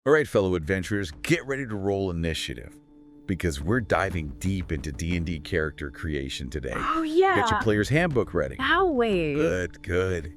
All right, fellow adventurers, get ready to roll initiative because we're diving deep into D&D character creation today. Oh, yeah. Get your player's handbook ready. Now wait. Good. Good.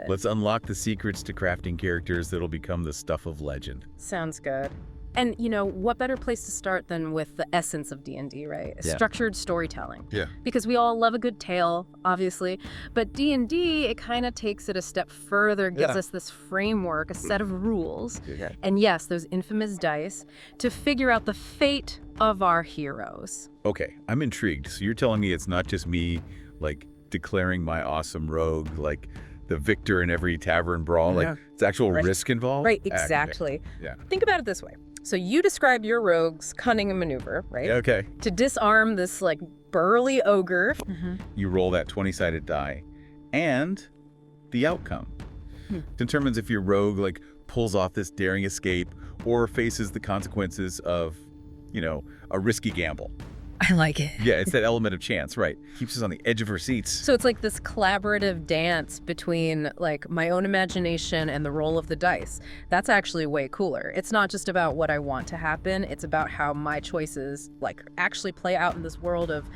Let's unlock the secrets to crafting characters that'll become the stuff of legend. Sounds good. And, what better place to start than with the essence of D&D, right? Yeah. Structured storytelling. Yeah. Because we all love a good tale, obviously. But D&D, it kind of takes it a step further, gives us this framework, a set of rules. Yeah. And yes, those infamous dice to figure out the fate of our heroes. Okay, I'm intrigued. So you're telling me it's not just me, declaring my awesome rogue, the victor in every tavern brawl? It's actual risk involved? Right, exactly. Okay. Yeah. Think about it this way. So you describe your rogue's cunning and maneuver, right? Okay. To disarm this, burly ogre. You roll that 20-sided die, and the outcome determines if your rogue, pulls off this daring escape or faces the consequences of, a risky gamble. I like it. Yeah, it's that element of chance, right? Keeps us on the edge of our seats. So it's like this collaborative dance between my own imagination and the roll of the dice. That's actually way cooler. It's not just about what I want to happen. It's about how my choices actually play out in this world of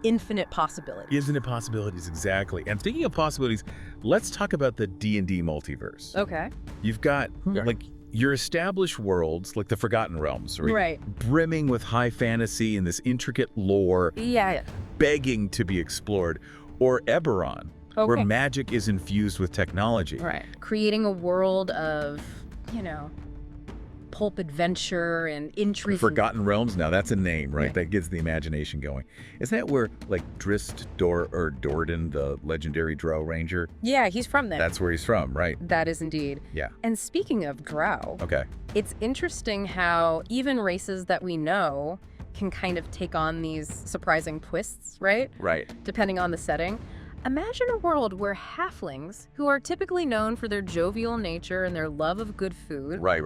infinite possibilities. Infinite possibilities, exactly. And speaking of possibilities, let's talk about the D&D multiverse. Okay. You've got your established worlds, like the Forgotten Realms, Right. Brimming with high fantasy and this intricate lore, Yeah. begging to be explored, or Eberron, where magic is infused with technology. Right. Creating a world of, pulp adventure and intrigue. Forgotten Realms, now that's a name, right? Right. That gets the imagination going. Is that where, Dordan, the legendary Drow Ranger? Yeah, he's from there. That's where he's from, right? That is indeed. Yeah. And speaking of drow, Okay. it's interesting how even races that we know can kind of take on these surprising twists, right? Right. Depending on the setting. Imagine a world where halflings, who are typically known for their jovial nature and their love of good food, Right.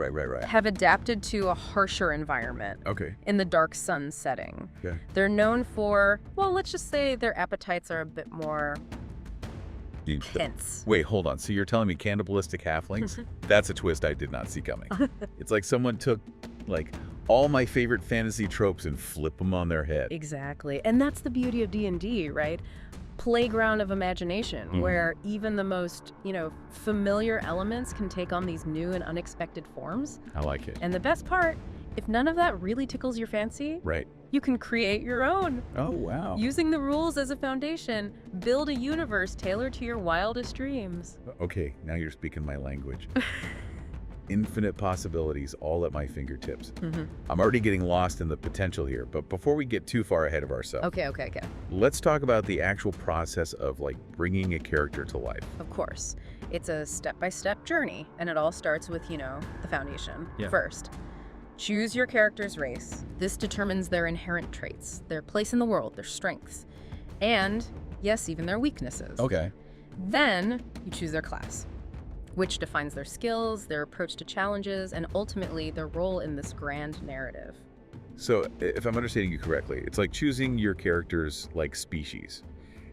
have adapted to a harsher environment Okay. in the dark sun setting. Okay. They're known for, let's just say their appetites are a bit more tense. Wait, hold on. So you're telling me cannibalistic halflings? That's a twist I did not see coming. It's like someone took, all my favorite fantasy tropes and flip them on their head. Exactly. And that's the beauty of D&D, right? Playground of imagination, where even the most, familiar elements can take on these new and unexpected forms. I like it. And the best part, if none of that really tickles your fancy, Right. you can create your own. Oh, wow. Using the rules as a foundation, build a universe tailored to your wildest dreams. Okay, now you're speaking my language. Infinite possibilities all at my fingertips. I'm already getting lost in the potential here, but before we get too far ahead of ourselves, Okay. let's talk about the actual process of bringing a character to life. Of course. It's a step-by-step journey, and it all starts with, the foundation. Yeah. First, choose your character's race. This determines their inherent traits, their place in the world, their strengths, and, yes, even their weaknesses. Okay. Then, you choose their class, which defines their skills, their approach to challenges, and ultimately their role in this grand narrative. So if I'm understanding you correctly, it's like choosing your character's species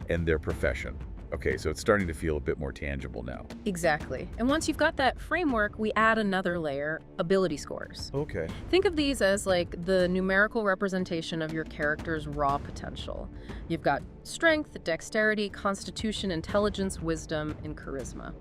and their profession. Okay, so it's starting to feel a bit more tangible now. Exactly. And once you've got that framework, we add another layer, ability scores. Okay. Think of these as the numerical representation of your character's raw potential. You've got strength, dexterity, constitution, intelligence, wisdom, and charisma.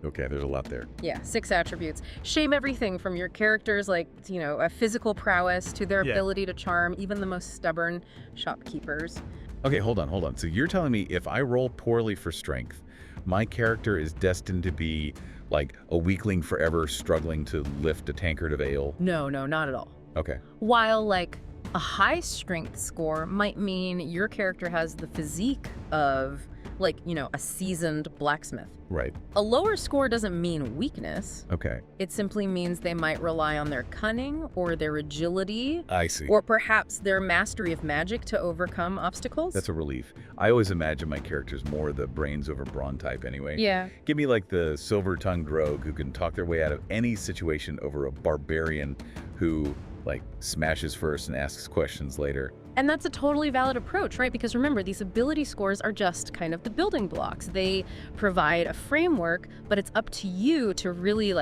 Okay, there's a lot there. Yeah, 6 attributes. Shame everything from your character's a physical prowess to their ability to charm even the most stubborn shopkeepers. Okay, hold on. So you're telling me if I roll poorly for strength, my character is destined to be a weakling forever struggling to lift a tankard of ale? No, not at all. Okay. While a high strength score might mean your character has the physique of a seasoned blacksmith. Right. A lower score doesn't mean weakness. Okay. It simply means they might rely on their cunning or their agility. I see. Or perhaps their mastery of magic to overcome obstacles. That's a relief. I always imagine my character's more the brains over brawn type anyway. Yeah. Give me the silver-tongued rogue who can talk their way out of any situation over a barbarian who like smashes first and asks questions later. And that's a totally valid approach, right? Because remember, these ability scores are just kind of the building blocks. They provide a framework, but it's up to you to really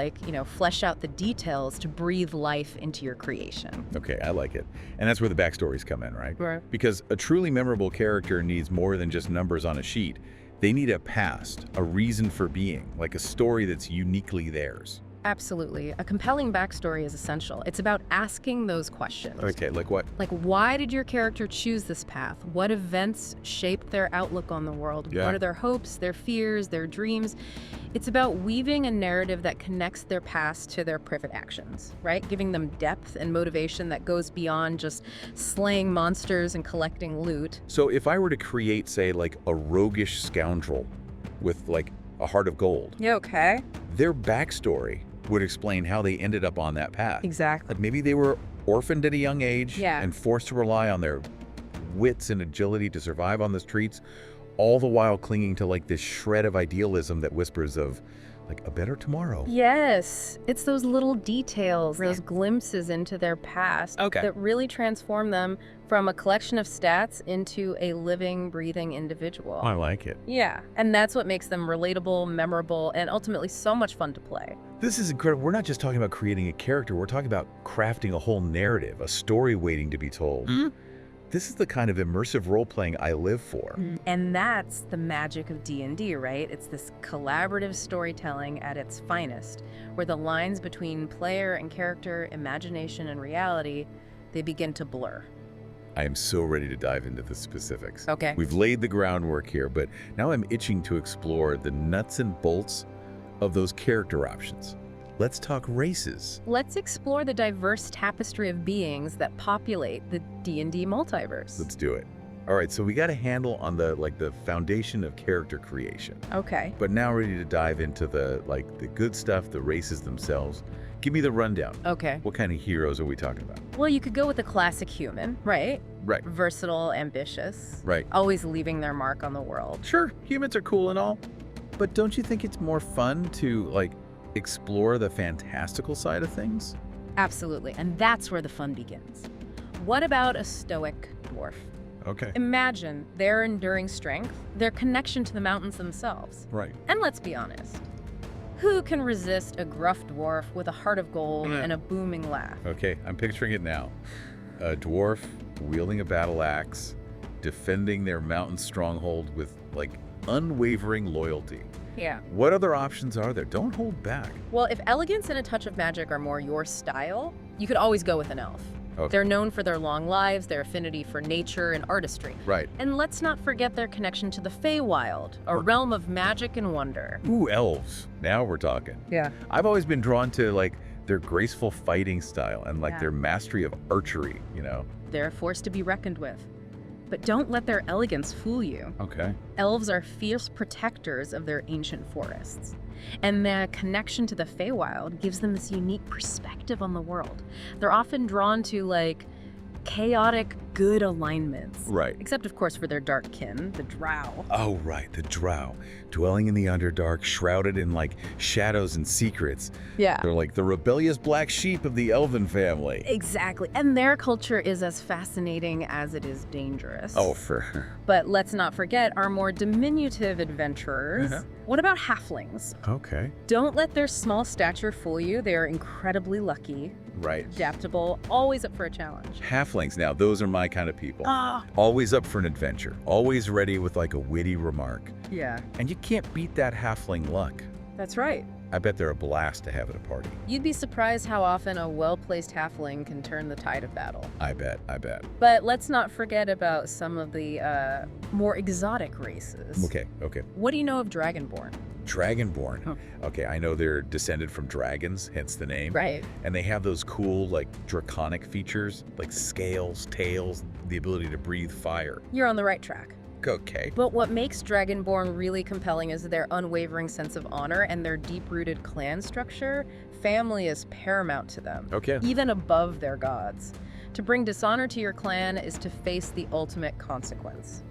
flesh out the details to breathe life into your creation. Okay, I like it. And that's where the backstories come in, right? Right. Because a truly memorable character needs more than just numbers on a sheet. They need a past, a reason for being, like a story that's uniquely theirs. Absolutely. A compelling backstory is essential. It's about asking those questions. Okay, like what? Like, why did your character choose this path? What events shaped their outlook on the world? Yeah. What are their hopes, their fears, their dreams? It's about weaving a narrative that connects their past to their present actions, right? Giving them depth and motivation that goes beyond just slaying monsters and collecting loot. So if I were to create, say, like a roguish scoundrel with like a heart of gold, Yeah, okay. their backstory would explain how they ended up on that path. Exactly. Like maybe they were orphaned at a young age Yeah. and forced to rely on their wits and agility to survive on the streets, all the while clinging to like this shred of idealism that whispers of like a better tomorrow. Yes, it's those little details, those glimpses into their past that really transform them from a collection of stats into a living, breathing individual. I like it. Yeah, and that's what makes them relatable, memorable, and ultimately so much fun to play. This is incredible. We're not just talking about creating a character, we're talking about crafting a whole narrative, a story waiting to be told. This is the kind of immersive role-playing I live for. And that's the magic of D&D, right? It's this collaborative storytelling at its finest, where the lines between player and character, imagination and reality, they begin to blur. I am so ready to dive into the specifics. Okay. We've laid the groundwork here, but now I'm itching to explore the nuts and bolts of those character options. Let's talk races. Let's explore the diverse tapestry of beings that populate the D&D multiverse. Let's do it. All right, so we got a handle on the foundation of character creation. Okay. But now ready to dive into the good stuff, the races themselves. Give me the rundown. Okay. What kind of heroes are we talking about? Well, you could go with the classic human, right? Right. Versatile, ambitious. Right. Always leaving their mark on the world. Sure, humans are cool and all, but don't you think it's more fun to explore the fantastical side of things? Absolutely. And that's where the fun begins. What about a stoic dwarf? Okay. Imagine their enduring strength, their connection to the mountains themselves. Right. And let's be honest, who can resist a gruff dwarf with a heart of gold and a booming laugh? Okay, I'm picturing it now. A dwarf wielding a battle axe, defending their mountain stronghold with unwavering loyalty. Yeah. What other options are there? Don't hold back. Well, if elegance and a touch of magic are more your style, you could always go with an elf. Okay. They're known for their long lives, their affinity for nature and artistry. Right. And let's not forget their connection to the Feywild, a realm of magic and wonder. Ooh, elves. Now we're talking. Yeah. I've always been drawn to their graceful fighting style and Yeah. their mastery of archery, They're a force to be reckoned with. But don't let their elegance fool you. Okay. Elves are fierce protectors of their ancient forests. And their connection to the Feywild gives them this unique perspective on the world. They're often drawn to chaotic good alignments. Right. Except, of course, for their dark kin, the drow. Oh, right, the drow. Dwelling in the Underdark, shrouded in shadows and secrets. Yeah. They're the rebellious black sheep of the elven family. Exactly. And their culture is as fascinating as it is dangerous. Oh, for But let's not forget our more diminutive adventurers. Uh-huh. What about halflings? Okay. Don't let their small stature fool you. They are incredibly lucky, Right. adaptable, always up for a challenge. Halflings, now those are my kind of people. Ah. Always up for an adventure. Always ready with a witty remark. Yeah, And you can't beat that halfling luck. that's right. I bet they're a blast to have at a party. You'd be surprised how often a well-placed halfling can turn the tide of battle. I bet. But let's not forget about some of the more exotic races. Okay. What do you know of Dragonborn? Dragonborn. Huh. Okay, I know they're descended from dragons, hence the name. Right. And they have those cool, draconic features, like scales, tails, the ability to breathe fire. You're on the right track. Okay. But what makes Dragonborn really compelling is their unwavering sense of honor and their deep-rooted clan structure. Family is paramount to them, Okay. even above their gods. To bring dishonor to your clan is to face the ultimate consequence: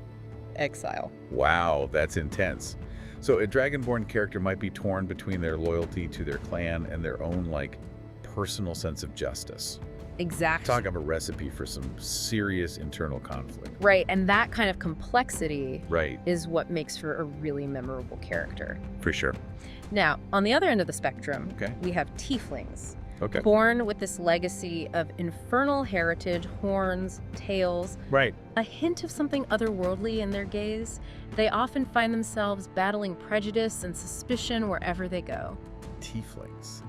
exile. Wow, that's intense. So a Dragonborn character might be torn between their loyalty to their clan and their own, personal sense of justice. Exactly. Talk of a recipe for some serious internal conflict. Right, and that kind of complexity Right. is what makes for a really memorable character. For sure. Now, on the other end of the spectrum, Okay. we have tieflings. Okay. Born with this legacy of infernal heritage, horns, tails, Right. a hint of something otherworldly in their gaze, they often find themselves battling prejudice and suspicion wherever they go. Tieflings.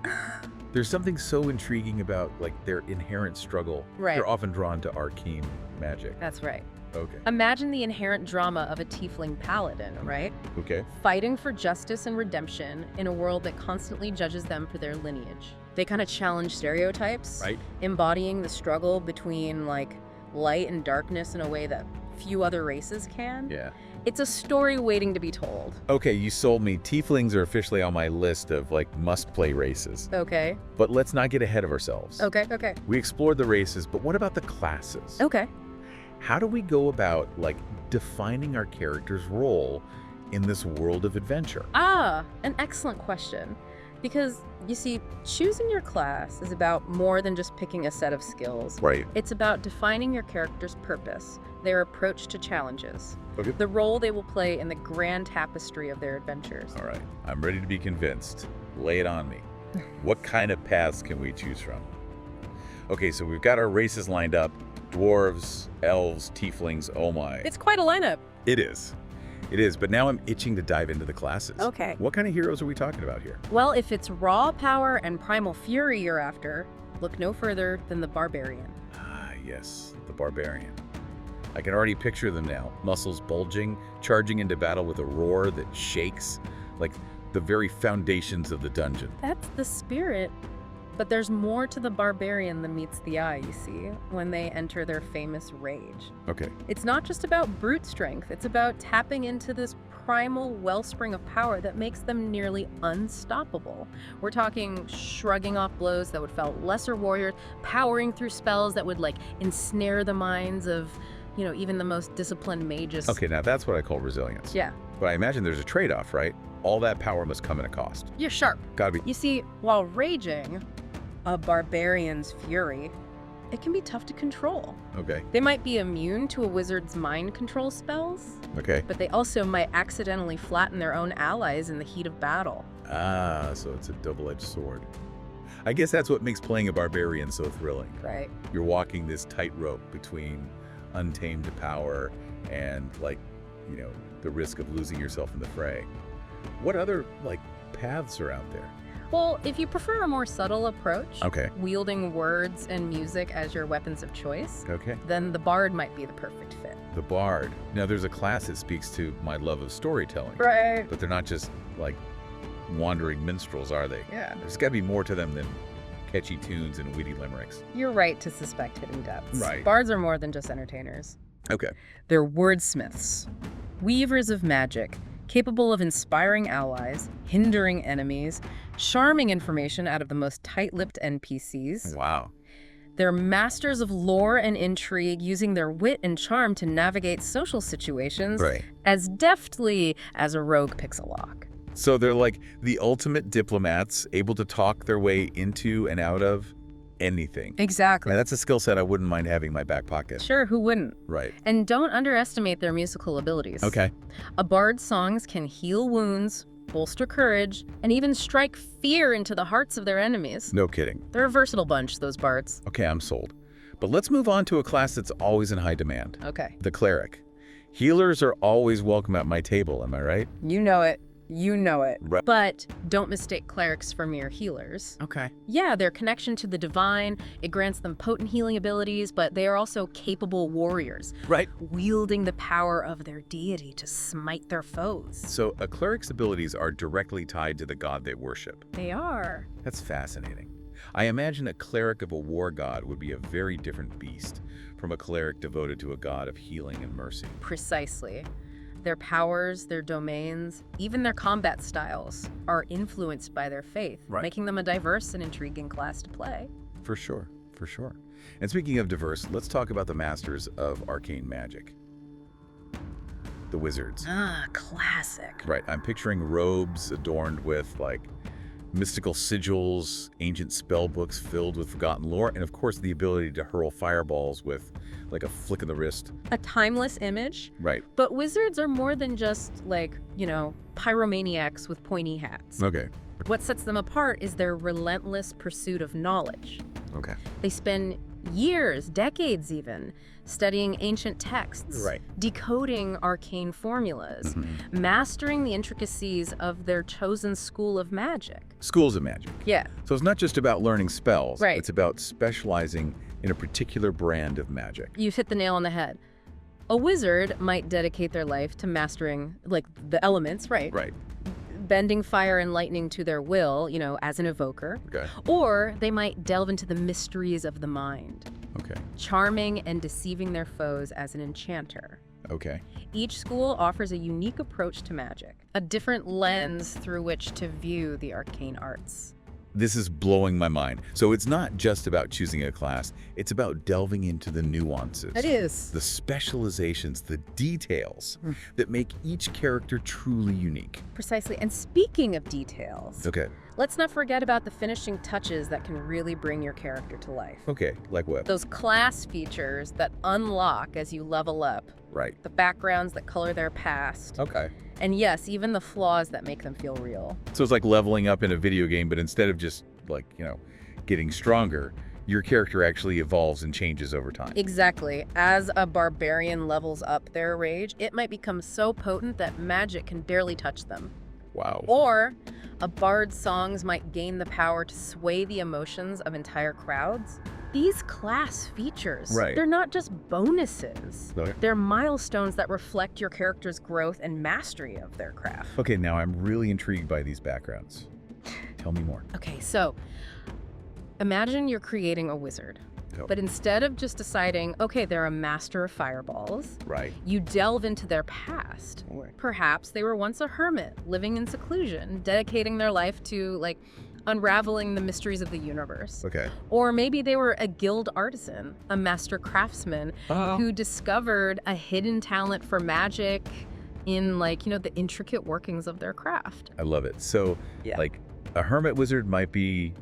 There's something so intriguing about like their inherent struggle. Right. They're often drawn to arcane magic. That's right. Okay. Imagine the inherent drama of a tiefling paladin, right? Okay. Fighting for justice and redemption in a world that constantly judges them for their lineage. They kind of challenge stereotypes, Right. embodying the struggle between like light and darkness in a way that few other races can. Yeah. It's a story waiting to be told. Okay, you sold me. Tieflings are officially on my list of like must-play races. Okay. But let's not get ahead of ourselves. Okay. We explored the races, but what about the classes? Okay. How do we go about like defining our character's role in this world of adventure? An excellent question. Because, you see, choosing your class is about more than just picking a set of skills. Right. It's about defining your character's purpose, their approach to challenges, Okay. the role they will play in the grand tapestry of their adventures. All right. I'm ready to be convinced. Lay it on me. What kind of paths can we choose from? Okay, so we've got our races lined up. Dwarves, elves, tieflings, oh my. It's quite a lineup. It is. It is, but now I'm itching to dive into the classes. Okay. What kind of heroes are we talking about here? Well, if it's raw power and primal fury you're after, look no further than the barbarian. Ah, yes, the barbarian. I can already picture them now, muscles bulging, charging into battle with a roar that shakes, like the very foundations of the dungeon. That's the spirit. But there's more to the barbarian than meets the eye, you see, when they enter their famous rage. Okay. It's not just about brute strength, it's about tapping into this primal wellspring of power that makes them nearly unstoppable. We're talking shrugging off blows that would fell lesser warriors, powering through spells that would like ensnare the minds of, even the most disciplined mages. Okay, now that's what I call resilience. Yeah. But I imagine there's a trade-off, right? All that power must come at a cost. You're sharp. Gotta be. You see, while raging, a barbarian's fury, it can be tough to control. Okay. They might be immune to a wizard's mind control spells, Okay. but they also might accidentally flatten their own allies in the heat of battle. Ah, so it's a double-edged sword. I guess that's what makes playing a barbarian so thrilling. Right. You're walking this tightrope between untamed power and, the risk of losing yourself in the fray. What other, paths are out there? Well, if you prefer a more subtle approach, Okay. wielding words and music as your weapons of choice, Okay. then the bard might be the perfect fit. The Bard. Now, there's a class that speaks to my love of storytelling. Right. But they're not just, wandering minstrels, are they? Yeah. There's got to be more to them than catchy tunes and witty limericks. You're right to suspect hidden depths. Right. Bards are more than just entertainers. Okay. They're wordsmiths, weavers of magic, capable of inspiring allies, hindering enemies, charming information out of the most tight-lipped NPCs. Wow. They're masters of lore and intrigue, using their wit and charm to navigate social situations Right. as deftly as a rogue picks a lock. So they're like the ultimate diplomats, able to talk their way into and out of anything. Exactly. Now, that's a skill set I wouldn't mind having in my back pocket. Sure, who wouldn't? Right. And don't underestimate their musical abilities. Okay. A bard's songs can heal wounds, bolster courage, and even strike fear into the hearts of their enemies. No kidding. They're a versatile bunch, those bards. Okay, I'm sold. But let's move on to a class that's always in high demand. Okay. The cleric. Healers are always welcome at my table, am I right? You know it. You know it. Right. But don't mistake clerics for mere healers. Okay. Yeah, their connection to the divine, it grants them potent healing abilities, but they are also capable warriors, Right. wielding the power of their deity to smite their foes. So a cleric's abilities are directly tied to the god they worship. They are. That's fascinating. I imagine a cleric of a war god would be a very different beast from a cleric devoted to a god of healing and mercy. Precisely. Their powers, their domains, even their combat styles are influenced by their faith, Right. making them a diverse and intriguing class to play. For sure, for sure. And speaking of diverse, let's talk about the masters of arcane magic. The wizards. Ah, classic. Right, I'm picturing robes adorned with, mystical sigils, ancient spell books filled with forgotten lore, and of course the ability to hurl fireballs with like a flick of the wrist. A timeless image. Right. But wizards are more than just like, pyromaniacs with pointy hats. Okay. What sets them apart is their relentless pursuit of knowledge. Okay. They spend years, decades even, studying ancient texts, Right. decoding arcane formulas, mastering the intricacies of their chosen school of magic. Schools of magic. Yeah. So it's not just about learning spells. Right. It's about specializing in a particular brand of magic. You've hit the nail on the head. A wizard might dedicate their life to mastering, like, the elements, right? Right. Bending fire and lightning to their will, as an evoker. Okay. Or they might delve into the mysteries of the mind, Okay. charming and deceiving their foes as an enchanter. Okay. Each school offers a unique approach to magic, a different lens through which to view the arcane arts. This is blowing my mind. So it's not just about choosing a class, it's about delving into the nuances. It is. The specializations, the details that make each character truly unique. Precisely. And speaking of details, Okay. let's not forget about the finishing touches that can really bring your character to life. Okay, like what? Those class features that unlock as you level up, Right. the backgrounds that color their past, Okay. and yes, even the flaws that make them feel real. So it's like leveling up in a video game, but instead of just like, getting stronger, your character actually evolves and changes over time. Exactly. As a barbarian levels up their rage, it might become so potent that magic can barely touch them. Wow. Or a bard's songs might gain the power to sway the emotions of entire crowds. These class features, Right. they're not just bonuses. Okay. They're milestones that reflect your character's growth and mastery of their craft. Okay, now I'm really intrigued by these backgrounds. Tell me more. Okay, so imagine you're creating a wizard. Go. But instead of just deciding, okay, they're a master of fireballs, Right. you delve into their past. Perhaps they were once a hermit, living in seclusion, dedicating their life to, unraveling the mysteries of the universe. Okay. Or maybe they were a guild artisan, a master craftsman who discovered a hidden talent for magic in, the intricate workings of their craft. I love it. So, Yeah. a hermit wizard might be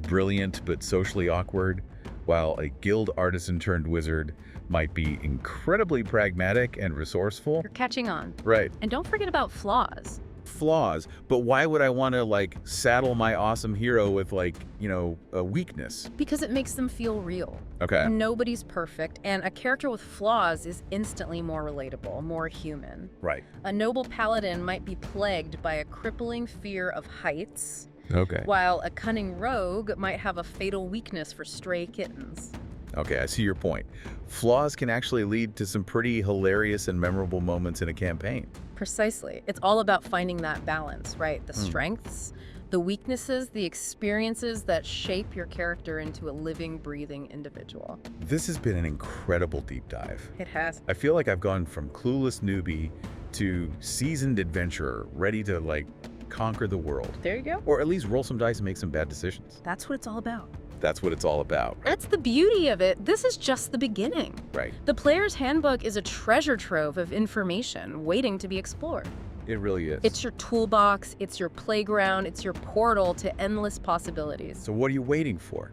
brilliant but socially awkward, while a guild artisan turned wizard might be incredibly pragmatic and resourceful. You're catching on. Right. And don't forget about flaws. Flaws, but why would I want to saddle my awesome hero with a weakness? Because it makes them feel real. Okay. Nobody's perfect, and a character with flaws is instantly more relatable, more human. Right. A noble paladin might be plagued by a crippling fear of heights, Okay. while a cunning rogue might have a fatal weakness for stray kittens. Okay, I see your point. Flaws can actually lead to some pretty hilarious and memorable moments in a campaign. Precisely. It's all about finding that balance, right? The strengths, the weaknesses, the experiences that shape your character into a living, breathing individual. This has been an incredible deep dive. It has. I feel like I've gone from clueless newbie to seasoned adventurer, ready to conquer the world. There you go. Or at least roll some dice and make some bad decisions. That's what it's all about. That's what it's all about. That's the beauty of it. This is just the beginning. Right. The player's handbook is a treasure trove of information waiting to be explored. It really is. It's your toolbox, it's your playground, it's your portal to endless possibilities. So what are you waiting for?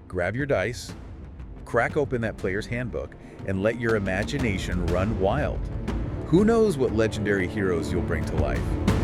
Grab your dice, crack open that player's handbook, and let your imagination run wild. Who knows what legendary heroes you'll bring to life?